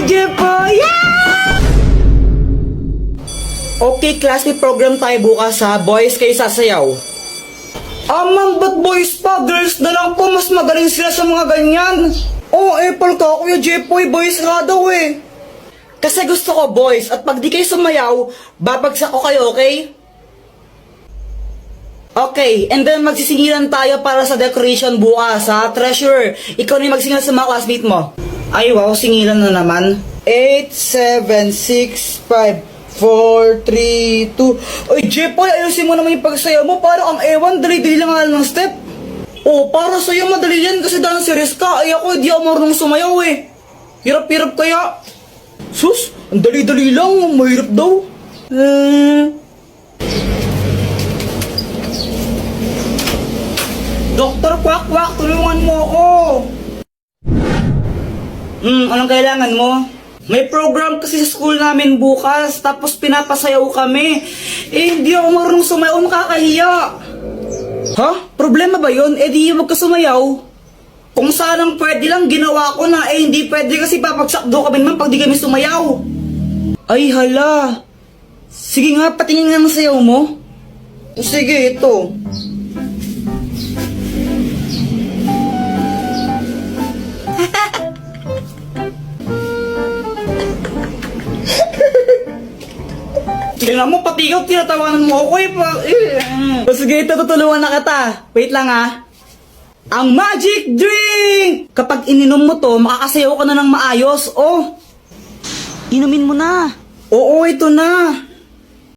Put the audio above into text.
Jepo! Yeah! Okay, class, may program tayo bukas ha. Boys, kayo sasayaw. Ma'am, ba't boys pa? Girls na lang po. Mas magaling sila sa mga ganyan. Apple ka, Kuya Jepoy. Boys nga daw eh. Kasi gusto ko boys. At pag di kayo sumayaw, babagsak ko kayo, okay? Okay, and then magsisingilan tayo para sa decoration bukas ha. Treasure, ikaw na yung magsingilan sa mga classmate mo. Ay wow, singilan na naman. 8, 7, 6, 5, 4, 3, 2. Ay, Jepoy, ayusin mo naman yung pagsayaw mo. Parang ang ewan, dali-dali lang nga ng step. Para sa'yo madali yan kasi dancerist ka. Ay ako, di ako marunong sumayaw eh. Hirap-hirap kaya. Sus, ang dali-dali lang, mahirap daw. Doktor Kwak-Kwak, tulungan mo ako. Anong kailangan mo? May program kasi sa school namin bukas, tapos pinapasayaw kami. Hindi ako marunong sumayaw, makakahiya. Ha? Problema ba yun? Di wag ka sumayaw. Kung sanang pwede lang, ginawa ko na. Hindi pwede kasi papagsak daw kami naman pag di kami sumayaw. Ay hala. Sige nga, patingin nga ng sayaw mo. Sige, ito. Tingnan mo, pati ikaw, tinatawanan mo ako eh. Sige, ito, tutulungan na kita. Wait lang ha. Ang magic drink! Kapag ininom mo to, makakasayaw ka na ng maayos. Inumin mo na. Oo, ito na.